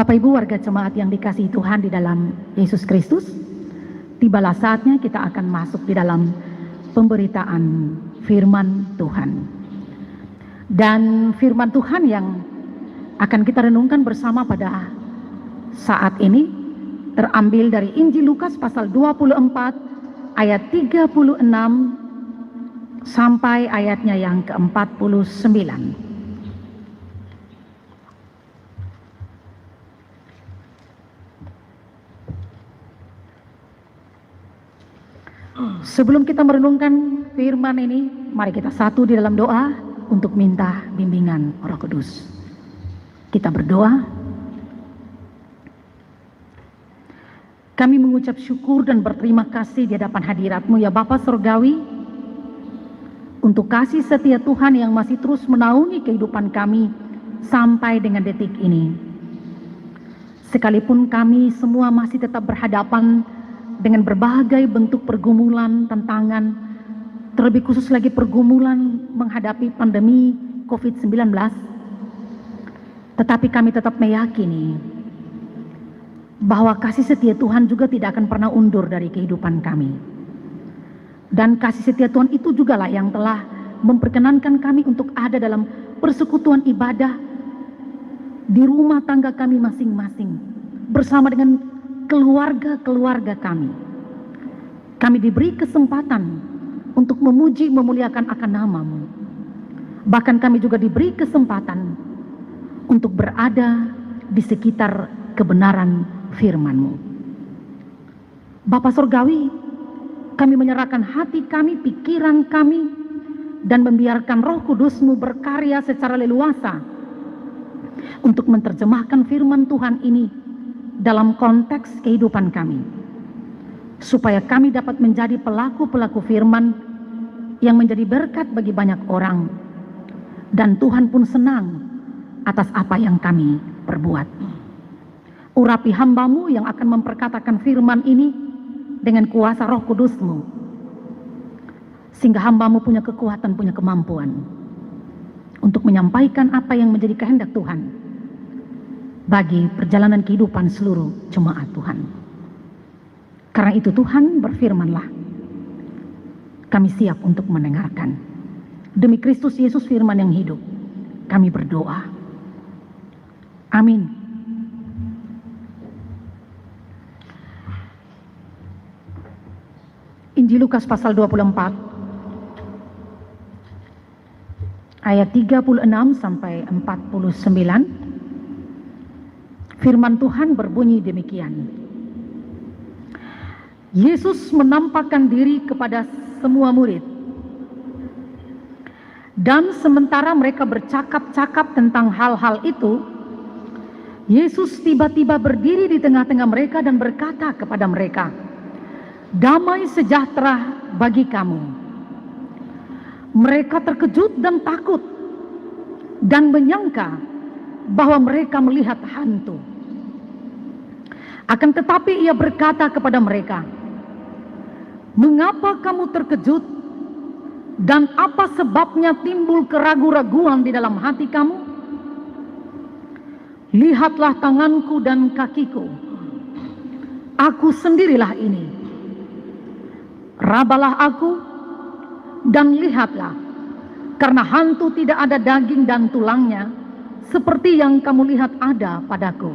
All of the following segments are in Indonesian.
Bapak Ibu warga jemaat yang dikasihi Tuhan di dalam Yesus Kristus, tibalah saatnya kita akan masuk di dalam pemberitaan firman Tuhan. Dan firman Tuhan yang akan kita renungkan bersama pada saat ini terambil dari Injil Lukas pasal 24 ayat 36 sampai ayatnya yang ke-49. Sebelum kita merenungkan firman ini, mari kita satu di dalam doa untuk minta bimbingan Roh Kudus. Kita berdoa. Kami mengucap syukur dan berterima kasih di hadapan hadirat-Mu ya Bapa Surgawi, untuk kasih setia Tuhan yang masih terus menaungi kehidupan kami sampai dengan detik ini. Sekalipun kami semua masih tetap berhadapan dengan berbagai bentuk pergumulan, tantangan, terlebih khusus lagi pergumulan menghadapi pandemi COVID-19, tetapi kami tetap meyakini bahwa kasih setia Tuhan juga tidak akan pernah undur dari kehidupan kami. Dan kasih setia Tuhan itu jugalah yang telah memperkenankan kami untuk ada dalam persekutuan ibadah di rumah tangga kami masing-masing, bersama dengan keluarga-keluarga kami. Kami diberi kesempatan untuk memuji, memuliakan akan nama-Mu. Bahkan kami juga diberi kesempatan untuk berada di sekitar kebenaran firman-Mu. Bapa Surgawi, kami menyerahkan hati kami, pikiran kami, dan membiarkan Roh Kudus-Mu berkarya secara leluasa untuk menerjemahkan firman Tuhan ini dalam konteks kehidupan kami, supaya kami dapat menjadi pelaku-pelaku firman yang menjadi berkat bagi banyak orang, dan Tuhan pun senang atas apa yang kami perbuat. Urapi hamba-Mu yang akan memperkatakan firman ini dengan kuasa Roh Kudus-Mu, sehingga hamba-Mu punya kekuatan, punya kemampuan untuk menyampaikan apa yang menjadi kehendak Tuhan bagi perjalanan kehidupan seluruh jemaat Tuhan. Karena itu Tuhan, berfirman-Lah, kami siap untuk mendengarkan. Demi Kristus Yesus firman yang hidup, kami berdoa. Amin. Injil Lukas pasal 24 ayat 36 sampai 49. Firman Tuhan berbunyi demikian. Yesus menampakkan diri kepada semua murid. Dan sementara mereka bercakap-cakap tentang hal-hal itu, Yesus tiba-tiba berdiri di tengah-tengah mereka dan berkata kepada mereka, "Damai sejahtera bagi kamu." Mereka terkejut dan takut dan menyangka bahwa mereka melihat hantu. Akan tetapi Ia berkata kepada mereka, "Mengapa kamu terkejut? Dan apa sebabnya timbul keraguan-raguan di dalam hati kamu? Lihatlah tanganku dan kakiku. Aku sendirilah ini. Rabalah aku dan lihatlah, karena hantu tidak ada daging dan tulangnya, seperti yang kamu lihat ada padaku."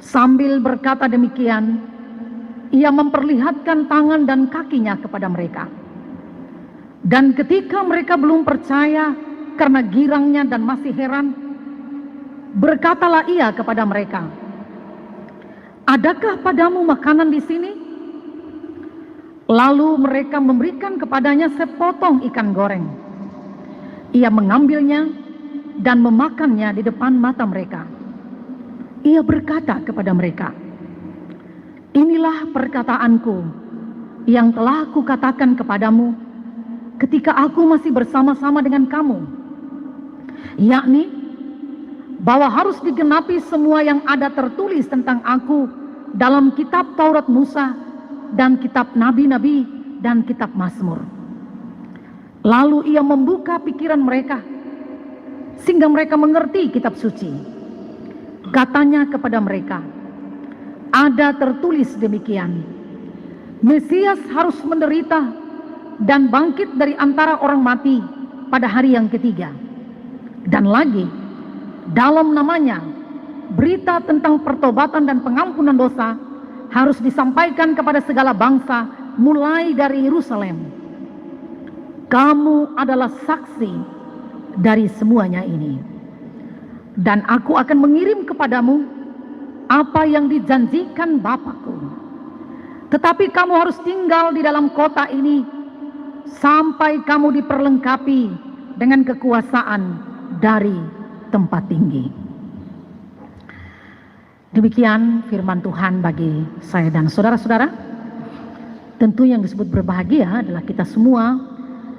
Sambil berkata demikian, Ia memperlihatkan tangan dan kakinya kepada mereka. Dan ketika mereka belum percaya karena girangnya dan masih heran, berkatalah Ia kepada mereka, "Adakah padamu makanan di sini?" Lalu mereka memberikan kepadanya sepotong ikan goreng. Ia mengambilnya dan memakannya di depan mata mereka. Ia berkata kepada mereka, "Inilah perkataanku yang telah kukatakan kepadamu ketika aku masih bersama-sama dengan kamu, yakni bahwa harus digenapi semua yang ada tertulis tentang aku dalam kitab Taurat Musa dan kitab Nabi-Nabi dan kitab Mazmur." Lalu Ia membuka pikiran mereka sehingga mereka mengerti kitab suci. Katanya kepada mereka, ada tertulis demikian, Mesias harus menderita dan bangkit dari antara orang mati pada hari yang ketiga. Dan lagi, dalam namanya, berita tentang pertobatan dan pengampunan dosa harus disampaikan kepada segala bangsa mulai dari Yerusalem. Kamu adalah saksi dari semuanya ini. Dan aku akan mengirim kepadamu apa yang dijanjikan Bapakku. Tetapi kamu harus tinggal di dalam kota ini sampai kamu diperlengkapi dengan kekuasaan dari tempat tinggi. Demikian firman Tuhan bagi saya dan saudara-saudara. Tentu yang disebut berbahagia adalah kita semua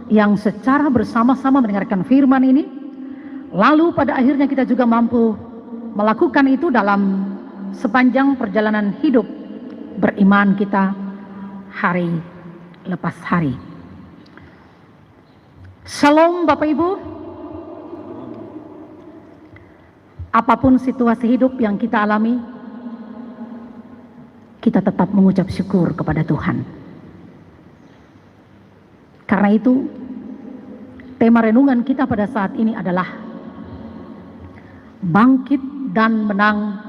yang secara bersama-sama mendengarkan firman ini, lalu pada akhirnya kita juga mampu melakukan itu dalam sepanjang perjalanan hidup beriman kita hari lepas hari. Shalom Bapak Ibu. Apapun situasi hidup yang kita alami, kita tetap mengucap syukur kepada Tuhan. Karena itu, tema renungan kita pada saat ini adalah bangkit dan menang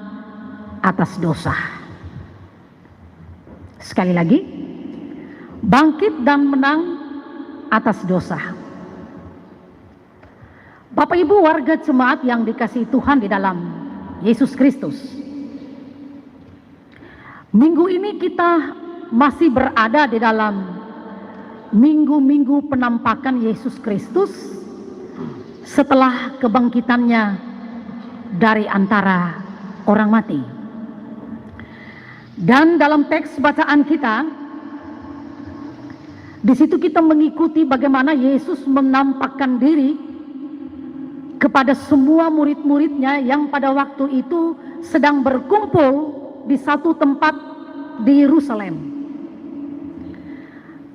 atas dosa. Sekali lagi, bangkit dan menang atas dosa. Bapak Ibu warga jemaat yang dikasihi Tuhan di dalam Yesus Kristus, minggu ini kita masih berada di dalam minggu-minggu penampakan Yesus Kristus setelah kebangkitannya dari antara orang mati. Dan dalam teks bacaan kita, di situ kita mengikuti bagaimana Yesus menampakkan diri kepada semua murid-muridnya yang pada waktu itu sedang berkumpul di satu tempat di Yerusalem.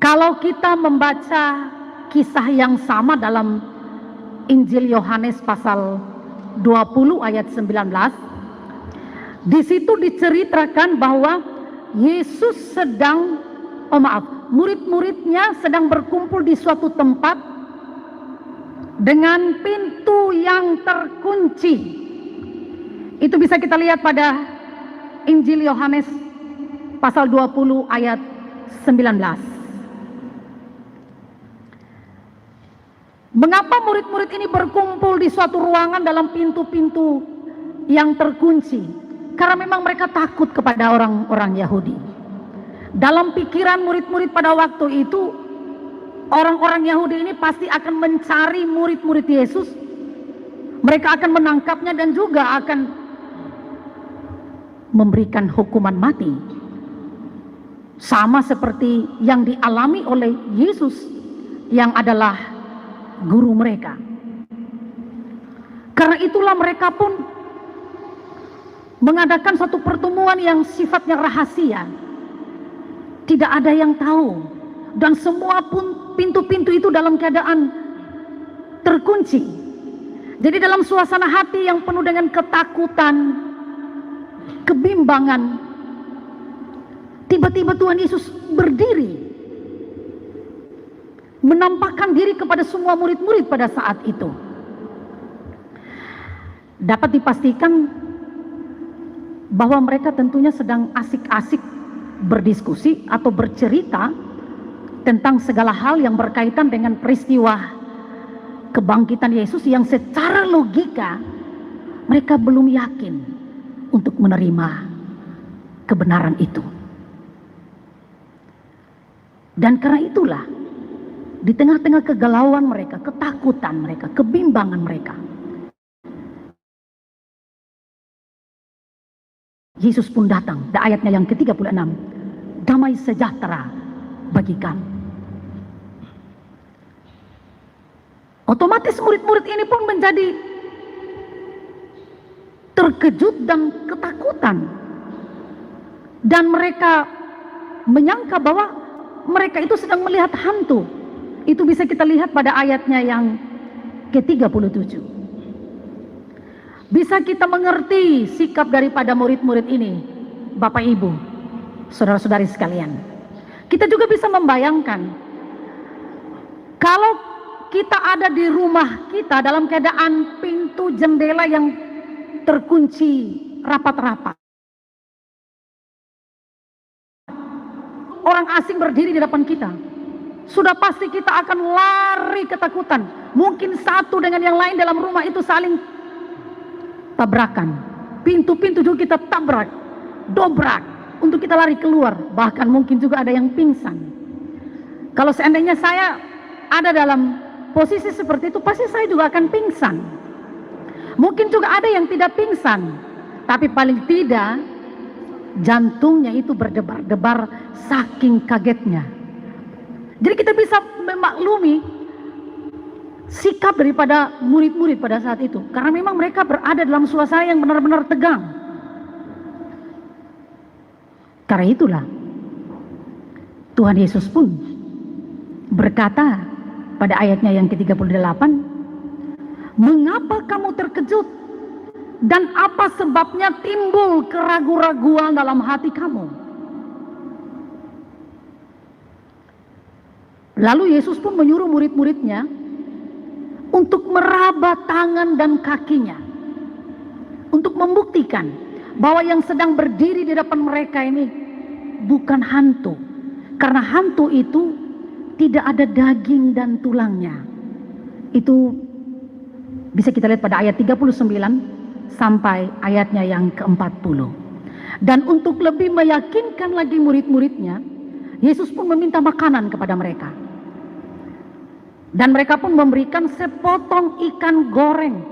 Kalau kita membaca kisah yang sama dalam Injil Yohanes pasal 20 ayat 19, di situ diceritakan bahwa Yesus murid-muridnya sedang berkumpul di suatu tempat dengan pintu yang terkunci. Itu bisa kita lihat pada Injil Yohanes pasal 20 ayat 19. Mengapa murid-murid ini berkumpul di suatu ruangan dalam pintu-pintu yang terkunci? Karena memang mereka takut kepada orang-orang Yahudi. Dalam pikiran murid-murid pada waktu itu, orang-orang Yahudi ini pasti akan mencari murid-murid Yesus. Mereka akan menangkapnya dan juga akan memberikan hukuman mati. Sama seperti yang dialami oleh Yesus yang adalah guru mereka. Karena itulah mereka pun mengadakan satu pertemuan yang sifatnya rahasia. Tidak ada yang tahu. Dan semua pun pintu-pintu itu dalam keadaan terkunci. Jadi dalam suasana hati yang penuh dengan ketakutan, kebimbangan, tiba-tiba Tuhan Yesus berdiri, menampakkan diri kepada semua murid-murid pada saat itu. Dapat dipastikan bahwa mereka tentunya sedang asik-asik berdiskusi atau bercerita tentang segala hal yang berkaitan dengan peristiwa kebangkitan Yesus yang secara logika mereka belum yakin untuk menerima kebenaran itu. Dan karena itulah, di tengah-tengah kegalauan mereka, ketakutan mereka, kebimbangan mereka, Yesus pun datang. Di ayatnya yang ke-36, damai sejahtera bagi kamu. Otomatis murid-murid ini pun menjadi terkejut dan ketakutan. Dan mereka menyangka bahwa mereka itu sedang melihat hantu. Itu bisa kita lihat pada ayatnya yang ke-37. Bisa kita mengerti sikap daripada murid-murid ini, Bapak Ibu, saudara-saudari sekalian. Kita juga bisa membayangkan, kalau kita ada di rumah kita dalam keadaan pintu jendela yang terkunci rapat-rapat. Orang asing berdiri di depan kita. Sudah pasti kita akan lari ketakutan. Mungkin satu dengan yang lain dalam rumah itu saling tabrakan. Pintu-pintu juga kita tabrak, dobrak untuk kita lari keluar. Bahkan mungkin juga ada yang pingsan. Kalau seandainya saya ada dalam posisi seperti itu, pasti saya juga akan pingsan. Mungkin juga ada yang tidak pingsan, tapi paling tidak jantungnya itu berdebar-debar saking kagetnya. Jadi kita bisa memaklumi sikap daripada murid-murid pada saat itu, karena memang mereka berada dalam suasana yang benar-benar tegang. Karena itulah Tuhan Yesus pun berkata pada ayatnya yang ke-38, "Mengapa kamu terkejut? Dan apa sebabnya timbul keraguan-raguan dalam hati kamu?" Lalu Yesus pun menyuruh murid-muridnya untuk meraba tangan dan kakinya, untuk membuktikan bahwa yang sedang berdiri di depan mereka ini bukan hantu. Karena hantu itu tidak ada daging dan tulangnya. Itu bisa kita lihat pada ayat 39 sampai ayatnya yang ke-40. Dan untuk lebih meyakinkan lagi murid-muridnya, Yesus pun meminta makanan kepada mereka. Dan mereka pun memberikan sepotong ikan goreng.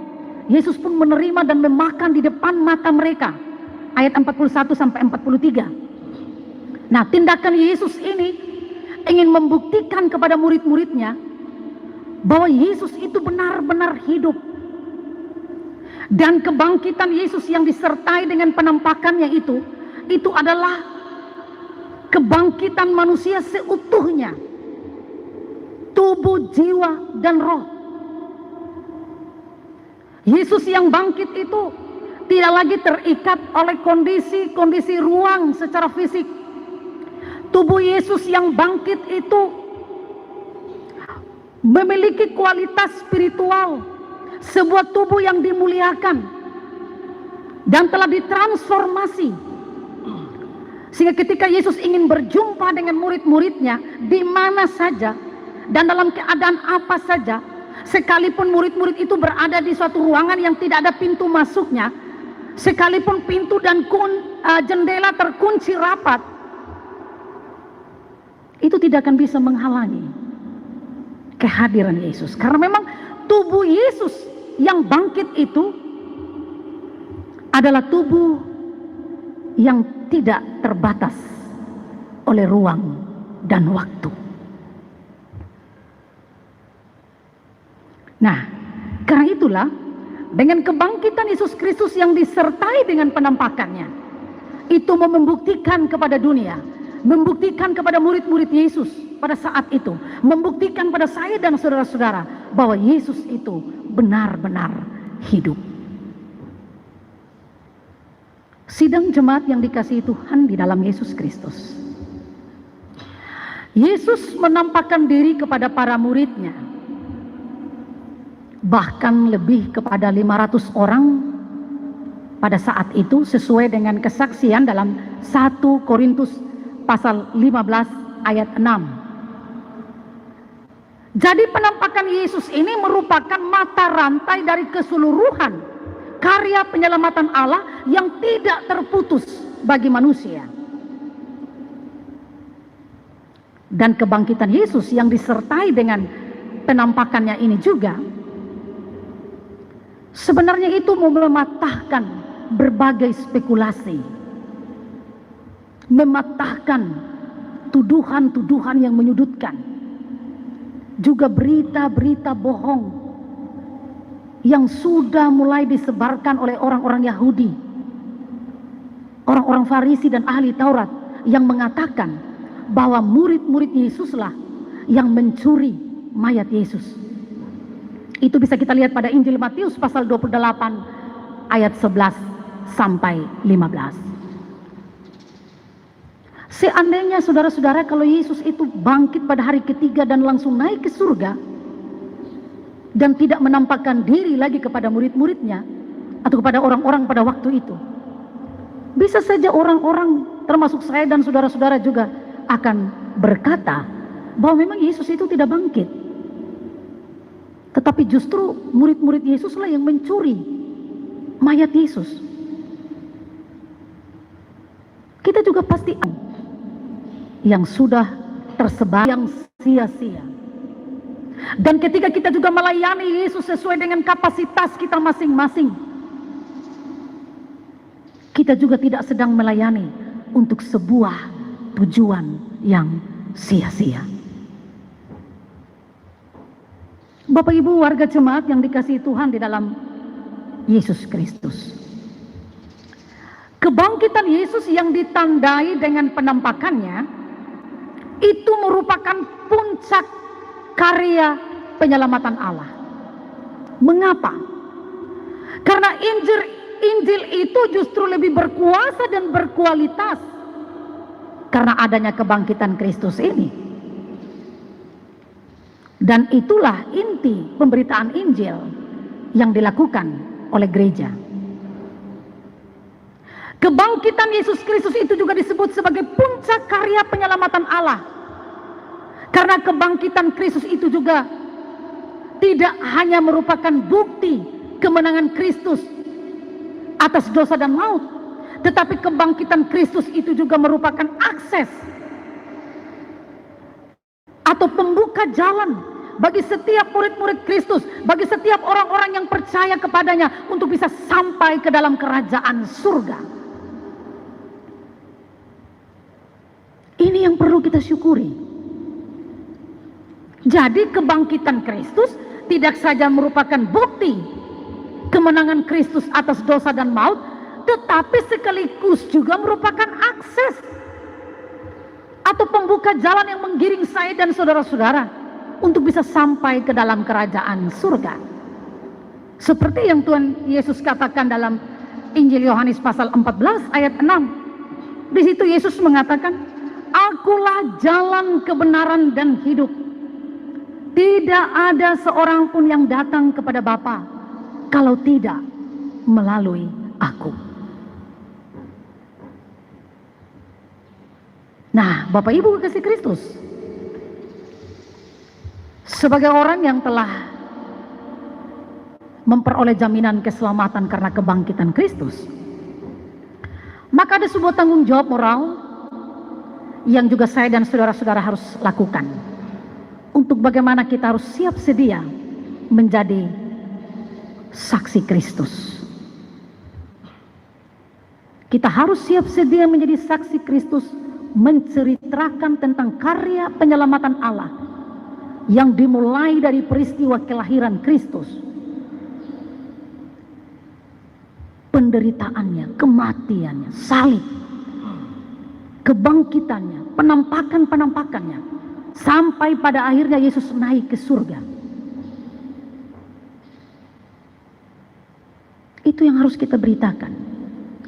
Yesus pun menerima dan memakan di depan mata mereka. Ayat 41 sampai 43. Nah, tindakan Yesus ini ingin membuktikan kepada murid-muridnya bahwa Yesus itu benar-benar hidup. Dan kebangkitan Yesus yang disertai dengan penampakannya itu adalah kebangkitan manusia seutuhnya, tubuh, jiwa, dan roh. Yesus yang bangkit itu tidak lagi terikat oleh kondisi ruang secara fisik. Tubuh Yesus yang bangkit itu memiliki kualitas spiritual, sebuah tubuh yang dimuliakan dan telah ditransformasi, sehingga ketika Yesus ingin berjumpa dengan murid-muridnya di mana saja dan dalam keadaan apa saja, sekalipun murid-murid itu berada di suatu ruangan yang tidak ada pintu masuknya, sekalipun pintu dan jendela terkunci rapat, itu tidak akan bisa menghalangi kehadiran Yesus. Karena memang tubuh Yesus yang bangkit itu adalah tubuh yang tidak terbatas oleh ruang dan waktu. Nah, karena itulah dengan kebangkitan Yesus Kristus yang disertai dengan penampakannya, itu membuktikan kepada dunia, membuktikan kepada murid-murid Yesus pada saat itu, membuktikan pada saya dan saudara-saudara bahwa Yesus itu benar-benar hidup. Sidang jemaat yang dikasihi Tuhan di dalam Yesus Kristus, Yesus menampakkan diri kepada para muridnya, bahkan lebih kepada 500 orang pada saat itu, sesuai dengan kesaksian dalam 1 Korintus pasal 15 ayat 6. Jadi penampakan Yesus ini merupakan mata rantai dari keseluruhan karya penyelamatan Allah yang tidak terputus bagi manusia. Dan kebangkitan Yesus yang disertai dengan penampakannya ini juga sebenarnya itu mematahkan berbagai spekulasi, mematahkan tuduhan-tuduhan yang menyudutkan, juga berita-berita bohong yang sudah mulai disebarkan oleh orang-orang Yahudi, orang-orang Farisi dan ahli Taurat, yang mengatakan bahwa murid-murid Yesuslah yang mencuri mayat Yesus. Itu bisa kita lihat pada Injil Matius pasal 28 ayat 11 sampai 15. Seandainya saudara-saudara kalau Yesus itu bangkit pada hari ketiga dan langsung naik ke surga dan tidak menampakkan diri lagi kepada murid-muridnya atau kepada orang-orang pada waktu itu, bisa saja orang-orang termasuk saya dan saudara-saudara juga akan berkata bahwa memang Yesus itu tidak bangkit. Tetapi justru murid-murid Yesuslah yang mencuri mayat Yesus. Kita juga pasti yang sudah tersebar yang sia-sia. Dan ketika kita juga melayani Yesus sesuai dengan kapasitas kita masing-masing, kita juga tidak sedang melayani untuk sebuah tujuan yang sia-sia. Bapak Ibu warga jemaat yang dikasihi Tuhan di dalam Yesus Kristus, kebangkitan Yesus yang ditandai dengan penampakannya itu merupakan puncak karya penyelamatan Allah. Mengapa? Karena Injil itu justru lebih berkuasa dan berkualitas karena adanya kebangkitan Kristus ini. Dan itulah inti pemberitaan Injil yang dilakukan oleh gereja. Kebangkitan Yesus Kristus itu juga disebut sebagai puncak karya penyelamatan Allah. Karena kebangkitan Kristus itu juga tidak hanya merupakan bukti kemenangan Kristus atas dosa dan maut, tetapi kebangkitan Kristus itu juga merupakan akses atau pembuka jalan bagi setiap murid-murid Kristus, bagi setiap orang-orang yang percaya kepadanya untuk bisa sampai ke dalam kerajaan surga. Ini yang perlu kita syukuri. Jadi kebangkitan Kristus tidak saja merupakan bukti kemenangan Kristus atas dosa dan maut, tetapi sekaligus juga merupakan akses atau pembuka jalan yang menggiring saya dan saudara-saudara untuk bisa sampai ke dalam kerajaan surga. Seperti yang Tuhan Yesus katakan dalam Injil Yohanes pasal 14 ayat 6. Di situ Yesus mengatakan, "Akulah jalan, kebenaran dan hidup. Tidak ada seorang pun yang datang kepada Bapa kalau tidak melalui aku." Nah, Bapak Ibu kekasih Kristus, sebagai orang yang telah memperoleh jaminan keselamatan karena kebangkitan Kristus, maka ada sebuah tanggung jawab moral yang juga saya dan saudara-saudara harus lakukan untuk bagaimana kita harus siap sedia menjadi saksi Kristus. Kita harus siap sedia menjadi saksi Kristus, menceritakan tentang karya penyelamatan Allah yang dimulai dari peristiwa kelahiran Kristus, penderitaannya, kematiannya, salib, kebangkitannya, penampakan-penampakannya, sampai pada akhirnya Yesus naik ke surga. Itu yang harus kita beritakan.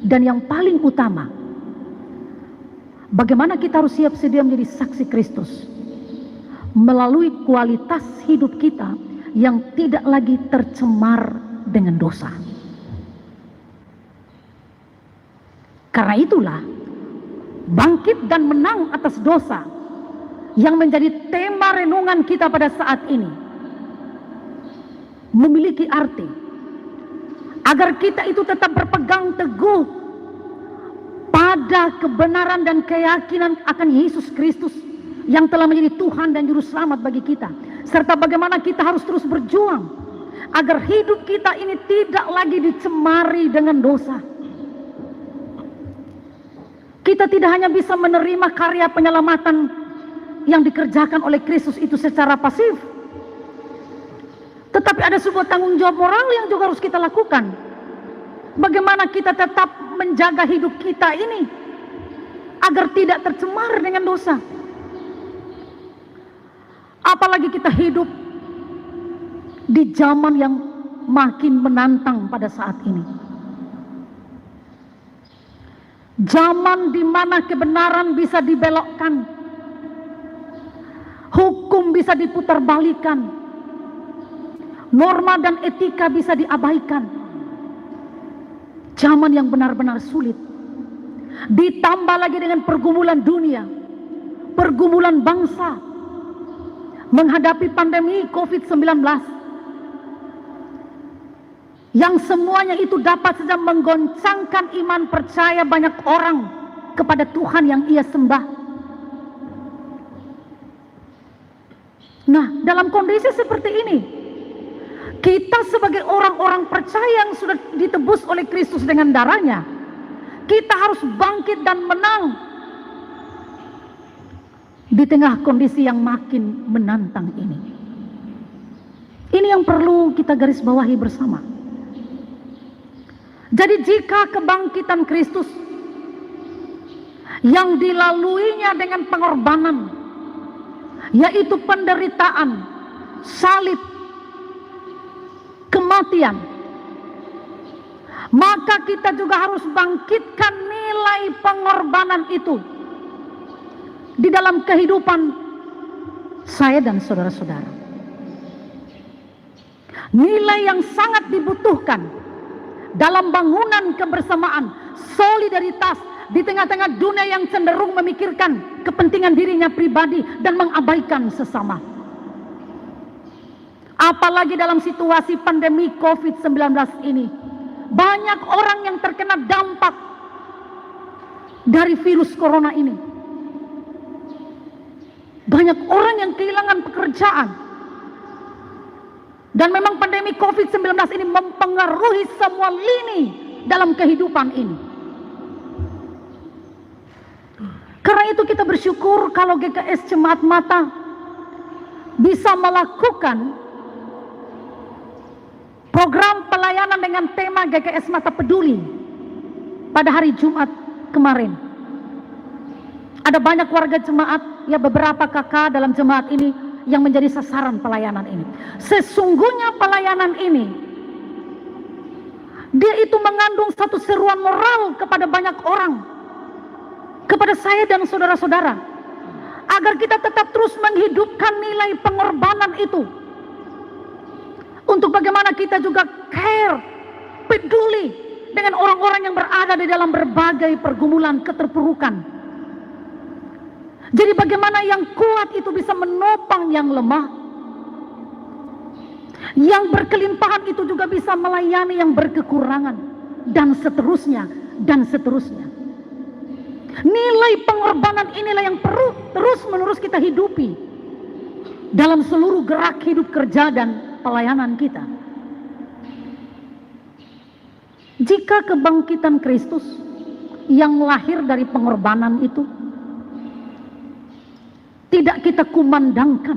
Dan yang paling utama, bagaimana kita harus siap sedia menjadi saksi Kristus melalui kualitas hidup kita yang tidak lagi tercemar dengan dosa. Karena itulah bangkit dan menang atas dosa yang menjadi tema renungan kita pada saat ini memiliki arti agar kita itu tetap berpegang teguh pada kebenaran dan keyakinan akan Yesus Kristus yang telah menjadi Tuhan dan Juru Selamat bagi kita, serta bagaimana kita harus terus berjuang agar hidup kita ini tidak lagi dicemari dengan dosa. Kita tidak hanya bisa menerima karya penyelamatan yang dikerjakan oleh Kristus itu secara pasif, tetapi ada sebuah tanggung jawab moral yang juga harus kita lakukan. Bagaimana kita tetap menjaga hidup kita ini agar tidak tercemar dengan dosa. Apalagi kita hidup di zaman yang makin menantang pada saat ini. Zaman di mana kebenaran bisa dibelokkan, hukum bisa diputarbalikan, norma dan etika bisa diabaikan. Zaman yang benar-benar sulit. Ditambah lagi dengan pergumulan dunia, pergumulan bangsa, menghadapi pandemi COVID-19, yang semuanya itu dapat saja menggoncangkan iman percaya banyak orang kepada Tuhan yang ia sembah. Nah, dalam kondisi seperti ini, kita sebagai orang-orang percaya yang sudah ditebus oleh Kristus dengan darahnya, kita harus bangkit dan menang di tengah kondisi yang makin menantang ini. Ini yang perlu kita garis bawahi bersama. Jadi jika kebangkitan Kristus yang dilaluinya dengan pengorbanan, yaitu penderitaan, salib, kematian, maka kita juga harus bangkitkan nilai pengorbanan itu di dalam kehidupan saya dan saudara-saudara. Nilai yang sangat dibutuhkan dalam bangunan kebersamaan, solidaritas di tengah-tengah dunia yang cenderung memikirkan kepentingan dirinya pribadi dan mengabaikan sesama. Apalagi dalam situasi pandemi COVID-19 ini, banyak orang yang terkena dampak dari virus corona ini. Banyak orang yang kehilangan pekerjaan. Dan memang pandemi COVID-19 ini mempengaruhi semua lini dalam kehidupan ini. Karena itu kita bersyukur kalau GKS Jemaat Mata bisa melakukan program pelayanan dengan tema GKS Mata Peduli pada hari Jumat kemarin. Ada banyak warga jemaat, ya beberapa kakak dalam jemaat ini yang menjadi sasaran pelayanan ini. Sesungguhnya pelayanan ini, dia itu mengandung satu seruan moral kepada banyak orang, kepada saya dan saudara-saudara, agar kita tetap terus menghidupkan nilai pengorbanan itu, untuk bagaimana kita juga care, peduli dengan orang-orang yang berada di dalam berbagai pergumulan keterpurukan. Jadi bagaimana yang kuat itu bisa menopang yang lemah, yang berkelimpahan itu juga bisa melayani yang berkekurangan, dan seterusnya, dan seterusnya. Nilai pengorbanan inilah yang perlu terus-menerus kita hidupi dalam seluruh gerak hidup kerja dan pelayanan kita. Jika kebangkitan Kristus yang lahir dari pengorbanan itu tidak kita kumandangkan,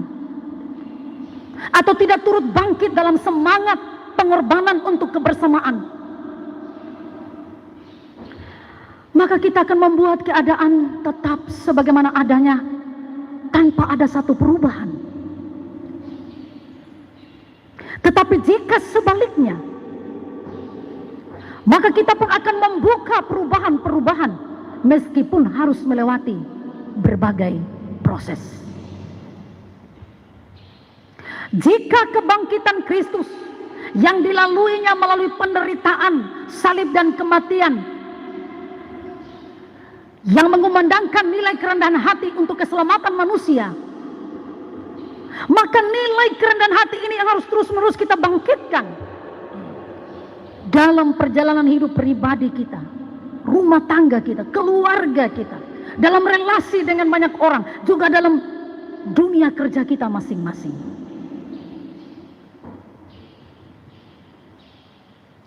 atau tidak turut bangkit dalam semangat pengorbanan untuk kebersamaan, maka kita akan membuat keadaan tetap sebagaimana adanya tanpa ada satu perubahan. Tetapi jika sebaliknya, maka kita pun akan membuka perubahan-perubahan meskipun harus melewati berbagai proses. Jika kebangkitan Kristus yang dilaluinya melalui penderitaan, salib dan kematian, yang mengumandangkan nilai kerendahan hati untuk keselamatan manusia, maka nilai kerendahan hati ini yang harus terus-menerus kita bangkitkan dalam perjalanan hidup pribadi kita, rumah tangga kita, keluarga kita, dalam relasi dengan banyak orang, juga dalam dunia kerja kita masing-masing.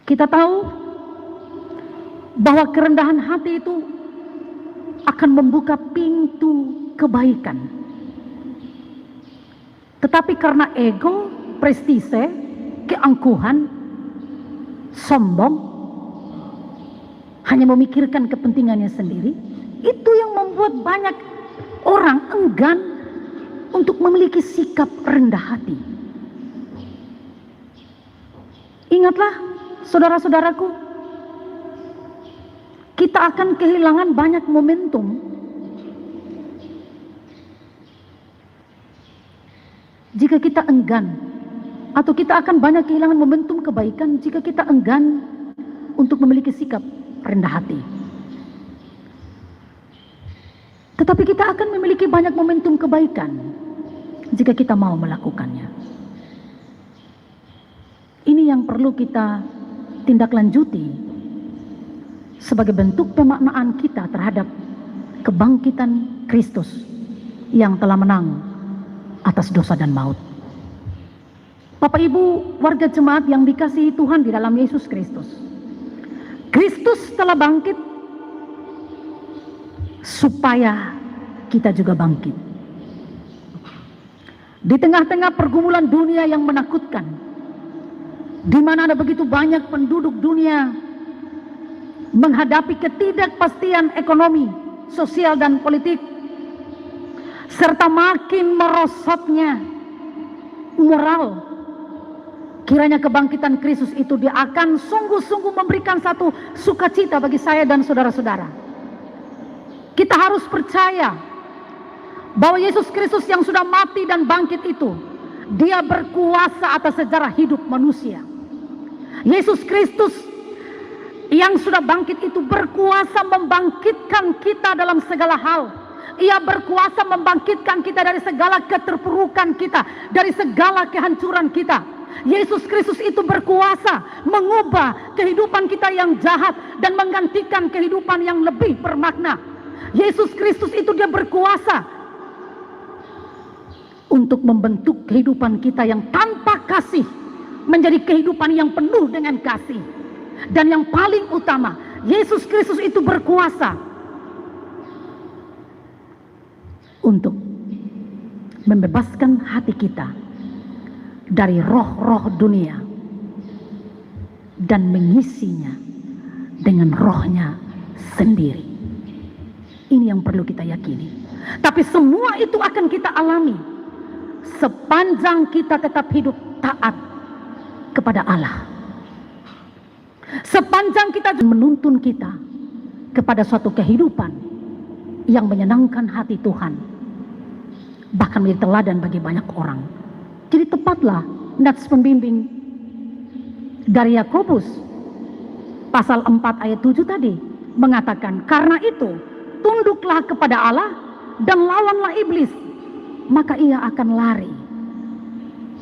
Kita tahu bahwa kerendahan hati itu akan membuka pintu kebaikan. Tetapi karena ego, prestise, keangkuhan, sombong, hanya memikirkan kepentingannya sendiri, itu yang membuat banyak orang enggan untuk memiliki sikap rendah hati. Ingatlah, saudara-saudaraku, kita akan kehilangan banyak momentum jika kita enggan, atau kita akan banyak kehilangan momentum kebaikan jika kita enggan untuk memiliki sikap rendah hati. Tetapi kita akan memiliki banyak momentum kebaikan jika kita mau melakukannya. Ini yang perlu kita tindak lanjuti sebagai bentuk pemaknaan kita terhadap kebangkitan Kristus yang telah menang atas dosa dan maut. Bapak Ibu warga jemaat yang dikasihi Tuhan di dalam Yesus Kristus, Kristus telah bangkit supaya kita juga bangkit. Di tengah-tengah pergumulan dunia yang menakutkan, di mana ada begitu banyak penduduk dunia menghadapi ketidakpastian ekonomi, sosial dan politik, serta makin merosotnya moral, kiranya kebangkitan Kristus itu dia akan sungguh-sungguh memberikan satu sukacita bagi saya dan saudara-saudara. Kita harus percaya bahwa Yesus Kristus yang sudah mati dan bangkit itu, dia berkuasa atas sejarah hidup manusia. Yesus Kristus yang sudah bangkit itu berkuasa membangkitkan kita dalam segala hal. Ia berkuasa membangkitkan kita dari segala keterpurukan kita, dari segala kehancuran kita. Yesus Kristus itu berkuasa mengubah kehidupan kita yang jahat dan menggantikan kehidupan yang lebih bermakna. Yesus Kristus itu dia berkuasa untuk membentuk kehidupan kita yang tanpa kasih menjadi kehidupan yang penuh dengan kasih. Dan yang paling utama, Yesus Kristus itu berkuasa untuk membebaskan hati kita dari roh-roh dunia dan mengisinya dengan rohnya sendiri. Ini yang perlu kita yakini. Tapi semua itu akan kita alami sepanjang kita tetap hidup taat kepada Allah. Sepanjang kita menuntun kita kepada suatu kehidupan yang menyenangkan hati Tuhan, bahkan menjadi teladan bagi banyak orang. Jadi tepatlah nats pembimbing dari Yakobus pasal 4 ayat 7 tadi mengatakan, karena itu tunduklah kepada Allah dan lawanlah iblis, maka ia akan lari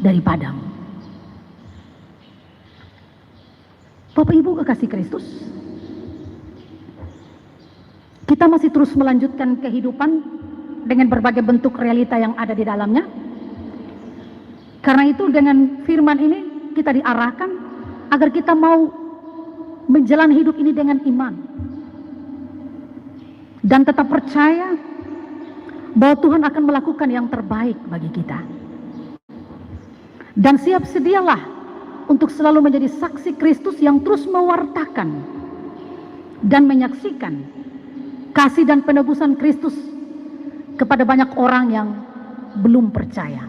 daripadamu. Bapak Ibu kekasih Kristus, kita masih terus melanjutkan kehidupan dengan berbagai bentuk realita yang ada di dalamnya. Karena itu dengan firman ini kita diarahkan agar kita mau menjalani hidup ini dengan iman dan tetap percaya bahwa Tuhan akan melakukan yang terbaik bagi kita. Dan siap sedialah untuk selalu menjadi saksi Kristus yang terus mewartakan dan menyaksikan kasih dan penebusan Kristus kepada banyak orang yang belum percaya.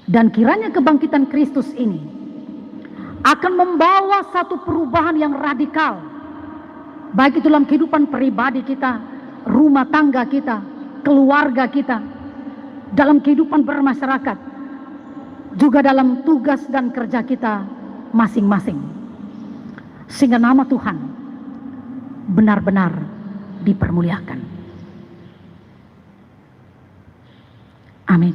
Dan kiranya kebangkitan Kristus ini akan membawa satu perubahan yang radikal, baik itu dalam kehidupan pribadi kita, rumah tangga kita, keluarga kita, dalam kehidupan bermasyarakat, juga dalam tugas dan kerja kita masing-masing. Sehingga nama Tuhan benar-benar dipermuliakan. Amin.